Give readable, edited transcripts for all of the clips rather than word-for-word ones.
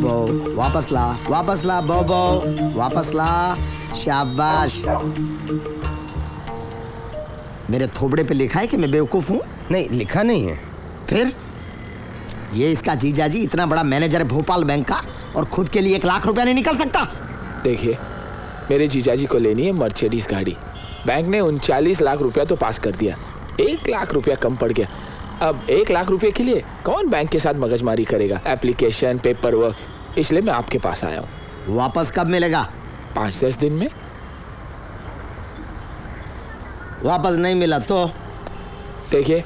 बो वापस ला, वापस ला बो वापस ला। शाबाश। मेरे थोबड़े पे लिखा है कि मैं बेवकूफ हूँ? नहीं, लिखा नहीं है। फिर ये इसका जीजाजी इतना बड़ा मैनेजर है भोपाल बैंक का और खुद के लिए 1 लाख रुपया नहीं निकल सकता। देखिए, मेरे जीजाजी को लेनी है मर्सिडीज गाड़ी। बैंक ने 39 लाख रुपया तो पास कर दिया, 1 लाख रुपया कम पड़ गया। अब 1 लाख रुपये के लिए कौन बैंक के साथ मगजमारी करेगा? एप्लीकेशन, पेपर वर्क, इसलिए मैं आपके पास आया हूँ। वापस कब मिलेगा? 5-10 दिन में। वापस नहीं मिला तो? देखिए,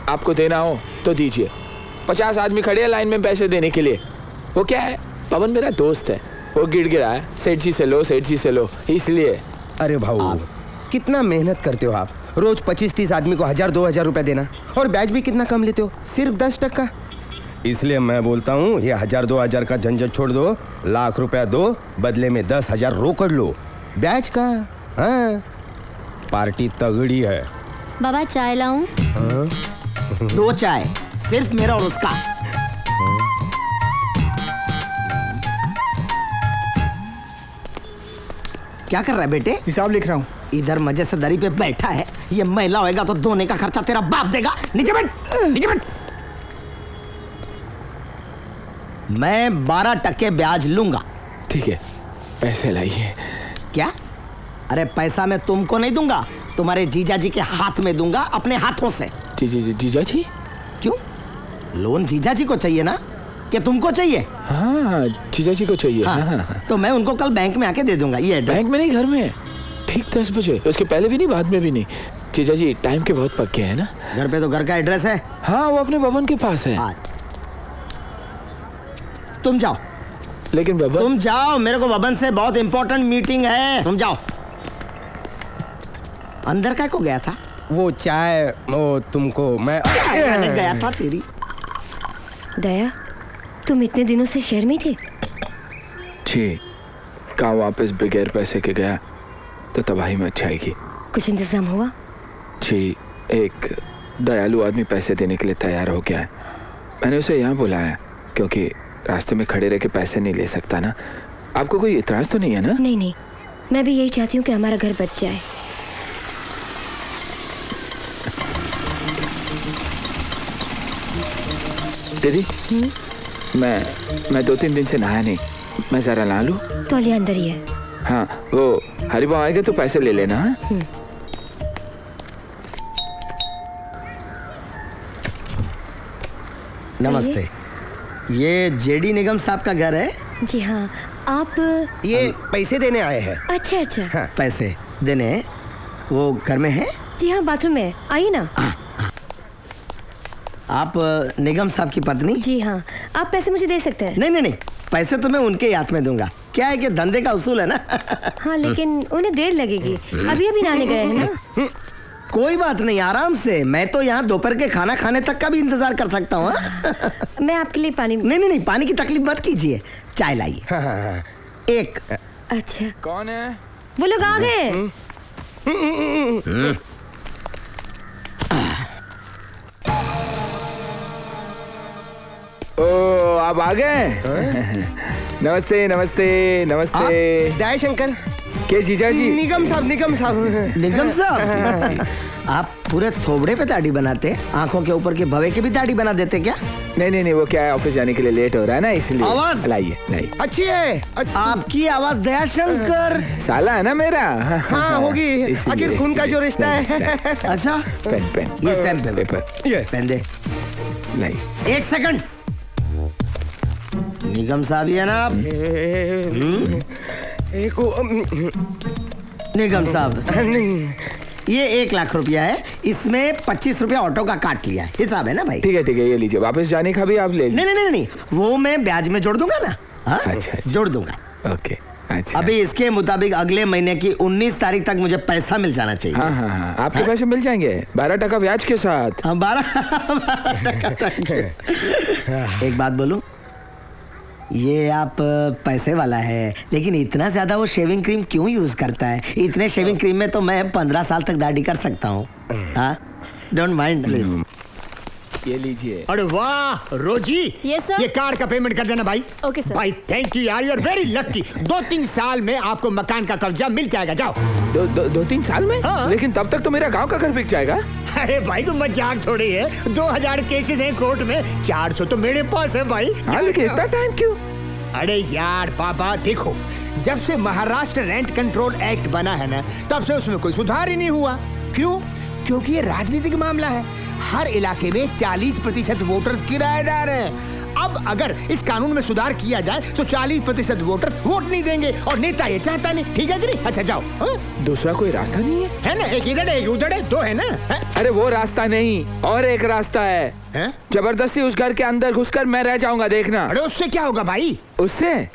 आपको देना हो तो दीजिए। 50 आदमी खड़े हैं लाइन में पैसे देने के लिए। वो क्या है, पवन मेरा दोस्त है, वो गिड़गिड़ा है, सेठ जी से लो, सेठ जी से लो, इसलिए। अरे भाऊ, कितना मेहनत करते हो आप। रोज 25-30 आदमी को 1000-2000 रुपए देना, और ब्याज भी कितना कम लेते हो, सिर्फ 10%। इसलिए मैं बोलता हूँ ये 1000-2000 का झंझट छोड़ दो, 1 लाख रुपया दो, बदले में 10,000 रोकड़ लो ब्याज का। हाँ, पार्टी तगड़ी है। बाबा चाय लाऊं? 2 चाय, सिर्फ मेरा और उसका। क्या कर रहा है बेटे? हिसाब लिख रहा हूँ। इधर मजे से दरी पे बैठा है, ये मैला होएगा तो धोने का खर्चा तेरा बाप देगा। नीचे बैठ, नीचे बैठ। मैं 12% ब्याज लूंगा। ठीक है, पैसे लाइए। क्या? अरे पैसा मैं तुमको नहीं दूंगा, तुम्हारे जीजाजी के हाथ में दूंगा, अपने हाथों से। जीजाजी? क्यों? लोन जीजाजी को चाहिए ना, कि तुमको चाहिए? हाँ, जीजाजी को चाहिए। हाँ। तो मैं उनको कल बैंक में आके दे दूंगा। ये एड्रेस। बैंक में नहीं, घर में। ठीक 10 बजे, उसके पहले भी नहीं, बाद में भी नहीं। जीजाजी टाइम के बहुत पक्के हैं ना। घर पे तो घर का एड्रेस है। हाँ, वो अपने बबन के पास है। तुम जाओ। लेकिन बबन, तुम जाओ, मेरे को बबन से बहुत इंपॉर्टेंट मीटिंग है। तुम जाओ। अंदर का को गया था? वो चाय, वो तुमको मैं गया था तेरी। दया, तुम इतने दिनों से शहर में थे? जी, कहाँ वापस बगैर पैसे के गया तो तबाही में अच्छाएगी। कुछ इंतजाम हुआ? जी, एक दयालु आदमी पैसे देने के लिए तैयार हो गया है। मैंने उसे यहाँ बुलाया क्योंकि रास्ते में खड़े रह के पैसे नहीं ले सकता ना। आपको कोई इतराज तो नहीं है ना? नहीं, मैं भी यही चाहती हूँ कि हमारा घर बच जाए। दीदी, मैं 2-3 दिन से नहाया नहीं, मैं जरा नहा लूं? तौलिया अंदर ही है। हाँ, वो हरिबा आएगा तो पैसे ले लेना। हाँ? नमस्ते। ये जेडी निगम साहब का घर है? जी हाँ। आप? ये पैसे देने आए हैं। अच्छा। हाँ। पैसे देने हैं? वो घर में है? जी हाँ, बाथरूम में। आइए ना। आप निगम साहब की पत्नी? जी हाँ। आप पैसे मुझे दे सकते हैं? नहीं, पैसे तो मैं उनके हाथ में दूंगा। क्या है कि धंधे का उसूल है ना। हाँ, लेकिन उन्हें देर लगेगी, अभी नहाने गए हैं ना। कोई बात नहीं, आराम से। मैं तो यहाँ दोपहर के खाना खाने तक का भी इंतजार कर सकता हूँ। मैं आपके लिए पानी। नहीं, पानी की तकलीफ मत कीजिए। चाय लाइए। हाँ। एक। अच्छा, कौन है? वो लोग आ गए। ओ, आप आ गए? नमस्ते। दया शंकर के जीजाजी? निगम साहब। निगम साहब, आप पूरे थोबड़े पे दाढ़ी बनाते, आंखों के ऊपर के भवे के भी दाढ़ी बना देते क्या? नहीं, वो क्या है, ऑफिस जाने के लिए लेट हो रहा है ना, इसलिए। आवाज लाइए। अच्छी है। आपकी आवाज दया शंकर। साला है ना मेरा। हाँ, होगी, आखिर खून का जो रिश्ता है। अच्छा, पेन इस टाइम पे पेपर पेन दे। लाइए। 1 सेकंड। निगम साहब ही है ना आप? निगम साहब, ये 1 लाख रुपया है, इसमें 25 रुपया ऑटो का काट लिया है। हिसाब है ना भाई? ठीक है, ये लीजिए। वापस जाने का भी आप ले लीजिए। नहीं, वो मैं ब्याज में जोड़ दूंगा ना। हाँ? अच्छा। जोड़ दूंगा। ओके, अच्छा। अभी इसके मुताबिक अगले महीने की 19 तारीख तक मुझे पैसा मिल जाना चाहिए। हाँ, आपके पैसे मिल जाएंगे 12% ब्याज के साथ। 12 एक बात बोलूं, ये आप पैसे वाला है, लेकिन इतना ज्यादा वो शेविंग क्रीम क्यों यूज करता है? इतने शेविंग क्रीम में तो मैं 15 साल तक दाढ़ी कर सकता हूँ। हाँ, डोंट माइंड प्लीज। ये लीजिए। अरे वाह रोजी, Yes, sir. ये कार्ड का पेमेंट कर देना भाई। Okay, sir. भाई थैंक यू यार, यू आर वेरी लकी। 2-3 साल में आपको मकान का कब्जा मिल जाएगा। जाओ। दो तीन साल में? हाँ। लेकिन तब तक तो मेरा गांव का घर बिक जाएगा। अरे भाई कोई मजाक थोड़ी है, 2000 केसेस हैं कोर्ट में, 400 तो मेरे पास है भाई। हाँ, लेकिन इतना टाइम क्यों? अरे यार पापा देखो, जब से महाराष्ट्र रेंट कंट्रोल एक्ट बना है ना, तब से उसमें कोई सुधार ही नहीं हुआ। क्यों? क्योंकि ये राजनीतिक मामला है। हर इलाके में 40% वोटर्स किराएदार हैं। अब अगर इस कानून में सुधार किया जाए तो 40% वोटर वोट नहीं देंगे और नेता ये चाहता नहीं। ठीक है कि नहीं? अच्छा जाओ। हाँ? दूसरा कोई रास्ता नहीं है ना? एक इधर है एक उधर है, 2 है ना? है? अरे वो रास्ता नहीं, और एक रास्ता है। है? जबरदस्ती उस घर के अंदर घुसकर मैं रह जाऊंगा, देखना। अरे उससे क्या होगा भाई? उससे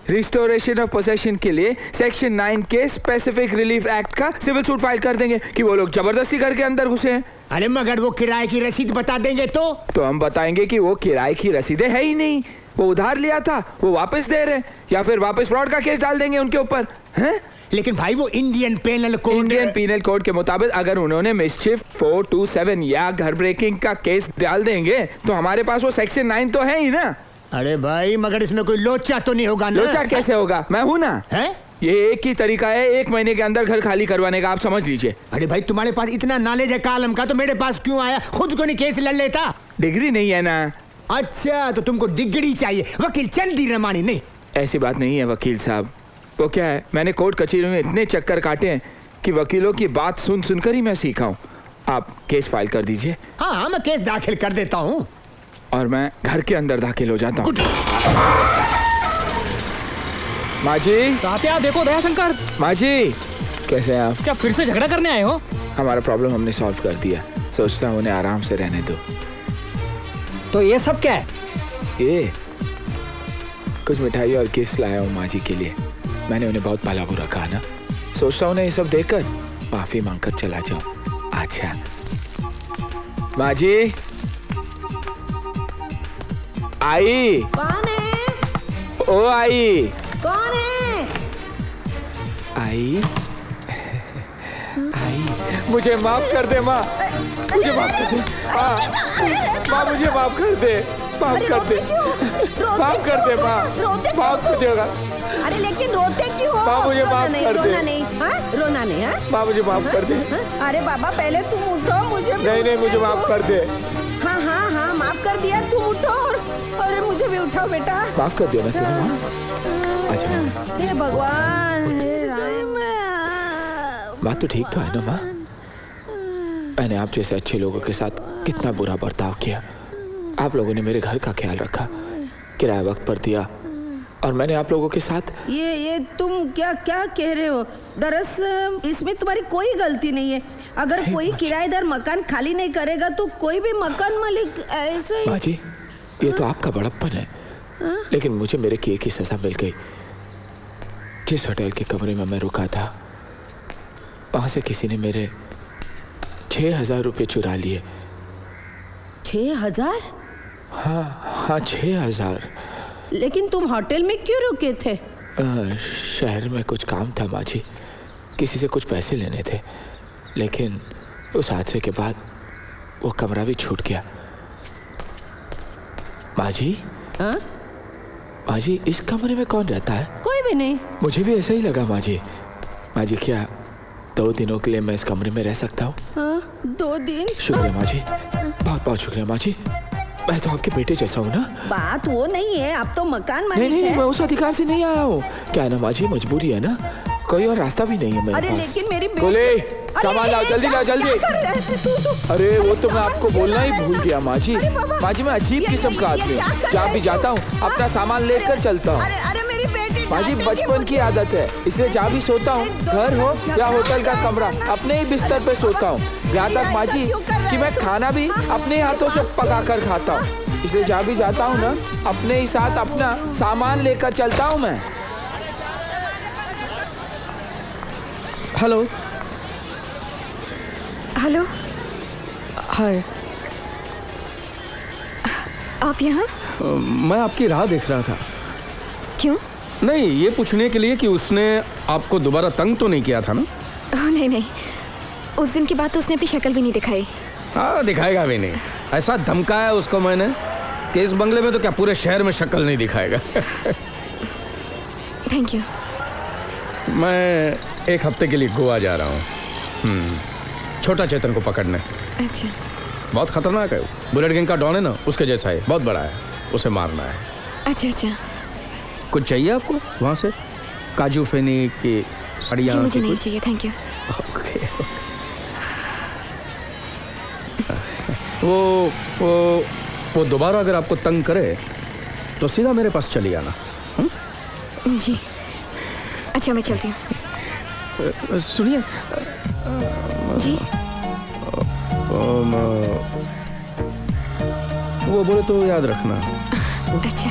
रिस्टोरेशन ऑफ पोसेशन के लिए सेक्शन 9 के स्पेसिफिक रिलीफ एक्ट का सिविल सूट फाइल कर देंगे कि वो लोग जबरदस्ती घर के अंदर घुसे हैं। अरे मगर वो किराए की रसीद बता देंगे तो हम बताएंगे कि वो किराए की रसीदें है ही नहीं, वो उधार लिया था, वो वापस दे रहे, या फिर वापस फ्रॉड का केस डाल देंगे उनके ऊपर। हैं? लेकिन भाई वो इंडियन पेनल कोड के मुताबिक अगर उन्होंने मिसचिफ 427 या घर ब्रेकिंग का केस डाल देंगे तो हमारे पास वो सेक्शन 9 तो है ही ना। अरे भाई मगर इसमें कोई लोचा तो नहीं होगा ना? लोचा कैसे होगा? मैं हूं ना। है? ये एक ही तरीका है 1 महीने के अंदर घर खाली करवाने का, आप समझ लीजिए। अरे भाई तुम्हारे पास इतना नॉलेज है कालम का, तो मेरे पास क्यों आया? खुद को नहीं केस लड़ लेता? डिग्री नहीं है ना। अच्छा तो तुमको डिग्री चाहिए, वकील चंदी रमानी नहीं? ऐसी बात नहीं है वकील साहब। वो क्या है, मैंने कोर्ट कचहरी में इतने चक्कर काटे हैं कि वकीलों की बात सुन सुनकर ही मैं सीखा हूँ। आप केस फाइल कर दीजिए। हाँ मैं केस दाखिल कर देता हूँ और मैं घर के अंदर दाखिल हो जाता हूँ। माँ जी, कहाँ पे आप? देखो दयाशंकर। माँ जी, कैसे हैं आप? क्या फिर से झगड़ा करने आए हो? हमारा प्रॉब्लम हमने सॉल्व कर दिया, सोचता हूँ उन्हें आराम से रहने दो। तो ये सब क्या है? ये कुछ मिठाई और गिफ्ट लाया हूँ माँ जी के लिए। मैंने उन्हें बहुत पाला बुरा कहा ना, सोचता हूँ उन्हें ये सब देकर माफी मांगकर चला जाऊँ। अच्छा माँ जी, आई। कौन है? ओ आई। कौन है? आई आई, मुझे माफ कर दे माँ, मुझे माफ कर दे माँ, मुझे माफ कर दे, माफ कर दे, माफ कर दे माँ, माफ कर देगा। अरे लेकिन रोते क्यों हो? माँ मुझे माफ कर दे। रोना नहीं, हाँ? रोना नहीं, हाँ? माँ मुझे माफ कर दे। अरे बाबा पहले तुम उठो, मुझे भी नहीं मुझे माफ कर दे। हाँ हाँ हाँ माफ कर दिया, तुम उठो। अरे मुझे भी उठाओ बेटा। माफ कर दिया ना तूने माँ? अच्छा हे भगवान, हे राम। बात तो ठीक तो है ना माँ? मैंने आप जैसे अच्छे लोगों के साथ कितना बुरा बर्ताव किया। आप लोगों ने मेरे घर का ख्याल रखा, किराया वक्त पर दिया, और मैंने आप लोगों के साथ ये तुम क्या क्या कह रहे हो? दरअसल इसमें तुम्हारी कोई गलती नहीं है। अगर कोई किराएदार मकान खाली नहीं करेगा तो कोई भी मकान मालिक ऐसे ही। माँ जी, ये तो आपका बड़प्पन है, लेकिन मुझे मेरे किए की सजा मिल गई। जिस होटल के कमरे में मैं रुका था, वहां से किसी ने मेरे 6000 रुपये चुरा लिए। 6000? हाँ 6000। लेकिन तुम होटल में क्यों रुके थे? शहर में कुछ काम था माँ जी, किसी से कुछ पैसे लेने थे, लेकिन उस हादसे के बाद वो कमरा भी छूट गया। माँ जी, हाँ? माँ जी, इस कमरे में कौन रहता है? कोई भी नहीं। मुझे भी ऐसा ही लगा माँ जी। माँ जी, क्या 2 दिनों के लिए मैं इस कमरे में रह सकता हूँ? हाँ, 2 दिन? शुक्रिया माँ जी, बहुत बहुत शुक्रिया माँ जी। मैं तो आपके बेटे जैसा हूँ ना। बात वो नहीं है, आप तो मकान मालिक नहीं, हैं। मैं उस अधिकार से नहीं आया हूँ। क्या है ना माँ जी, मजबूरी है ना, कोई और रास्ता भी नहीं है मेरे अरे पास। लेकिन मेरी गोले, सामान लाओ, जल्दी लाओ, जल्दी। अरे वो तो मैं आपको बोलना ही भूल गया माँ जी। माँ जी, मैं अजीब किस्म का आदमी हूँ, जहाँ भी जाता हूँ अपना सामान लेकर चलता हूँ। अरे मेरी बेटी माँ जी, बचपन की आदत है, इसलिए जहाँ भी सोता हूँ, घर हो या होटल का कमरा, अपने ही बिस्तर पे सोता हूँ। यहाँ तक माँ जी कि मैं खाना भी अपने हाथों से पका कर खाता हूँ, इसलिए जहाँ भी जाता हूँ ना, अपने ही साथ अपना सामान लेकर चलता हूँ मैं। हेलो हेलो, हाय। आप यहाँ? मैं आपकी राह देख रहा था। क्यों? नहीं, ये पूछने के लिए कि उसने आपको दोबारा तंग तो नहीं किया था ना? नहीं नहीं, उस दिन के बाद तो उसने अपनी शक्ल भी नहीं दिखाई। हाँ, दिखाएगा भी नहीं। ऐसा धमकाया उसको मैंने कि इस बंगले में तो क्या पूरे शहर में शक्ल नहीं दिखाएगा। Thank you. मैं 1 हफ्ते के लिए गोवा जा रहा हूँ, छोटा चेतन को पकड़ने। अच्छा। बहुत खतरनाक है, बुलेट गैंग का डॉन है ना, उसके जैसा है, बहुत बड़ा है, उसे मारना है। अच्छा अच्छा। कुछ चाहिए आपको वहाँ से? काजू फेनी की साड़ियाँ? जी मुझे नहीं चाहिए, थैंक यू। ओके। वो दोबारा अगर आपको तंग करे तो सीधा मेरे पास चली आना। जी अच्छा, मैं चलती हूँ। सुनिए जी। वो बोले तो याद रखना। अच्छा।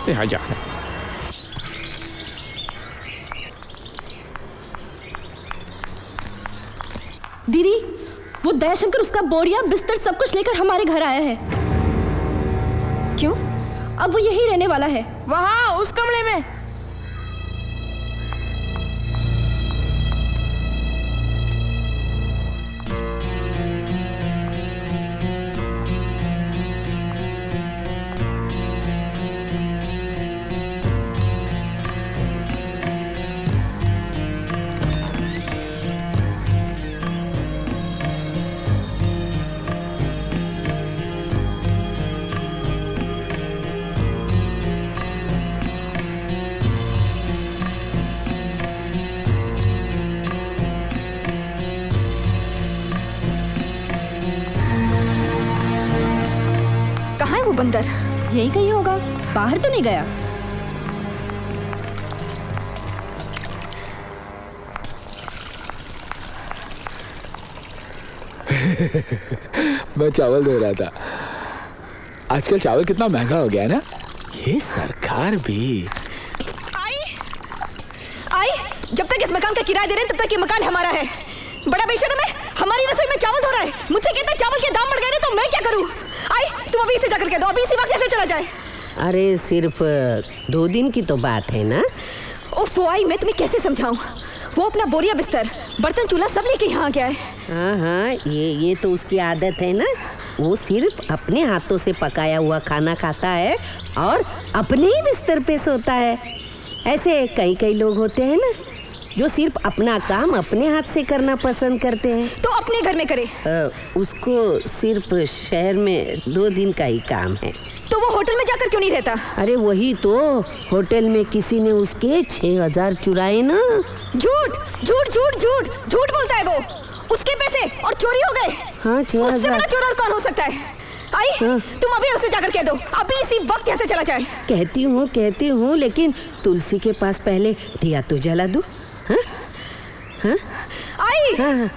यहाँ जा। दीदी, वो दयाशंकर उसका बोरिया बिस्तर सब कुछ लेकर हमारे घर आया है। क्यों? अब वो यही रहने वाला है। वहाँ उस कमरे में। कहाँ है वो बंदर? यही कहीं होगा, बाहर तो नहीं गया। मैं चावल धो रहा था। आजकल चावल कितना महंगा हो गया है ना। ये सरकार भी। आई, जब तक इस मकान का किराया दे रहे हैं तब तक ये मकान हमारा है। बड़ा बेशरम है, हमारी रसोई में चावल धो रहा है। मुझसे कहता है चावल के दाम बढ़ गए तो मैं क्या करूं? आई, तुम अभी इसे जाकर कह दो, अभी इसी वक्त ऐसे चला जाए। अरे सिर्फ 2 दिन की तो बात है ना। ओफो आई, मैं तुम्हें कैसे समझाऊं? वो अपना बोरिया बिस्तर, बर्तन, चूल्हा सब लेके यहाँ आ गया है। हाँ, ये तो उसकी आदत है ना। वो सिर्फ अपने हाथों से पकाया हुआ खाना खाता है और अपने ही बिस्तर पे सोता है। ऐसे कई लोग होते हैं ना जो सिर्फ अपना काम अपने हाथ से करना पसंद करते हैं। तो अपने घर में करे। उसको सिर्फ शहर में 2 दिन का ही काम है। तो वो होटल में जाकर क्यों नहीं रहता? अरे वही तो, होटल में किसी ने उसके 6000 चुराए ना। झूठ झूठ झूठ झूठ झूठ बोलता है वो। उसके पैसे और चोरी हो गए। हाँ, 6000। उससे बड़ा चोर और कौन हो सकता है? आई, तुम अभी उसे जाकर कह दो, अभी इसी वक्त यहाँ से चला जाए। कहती हूँ, लेकिन तुलसी के पास पहले दिया तो जला दूं। हाँ? आई, हाँ।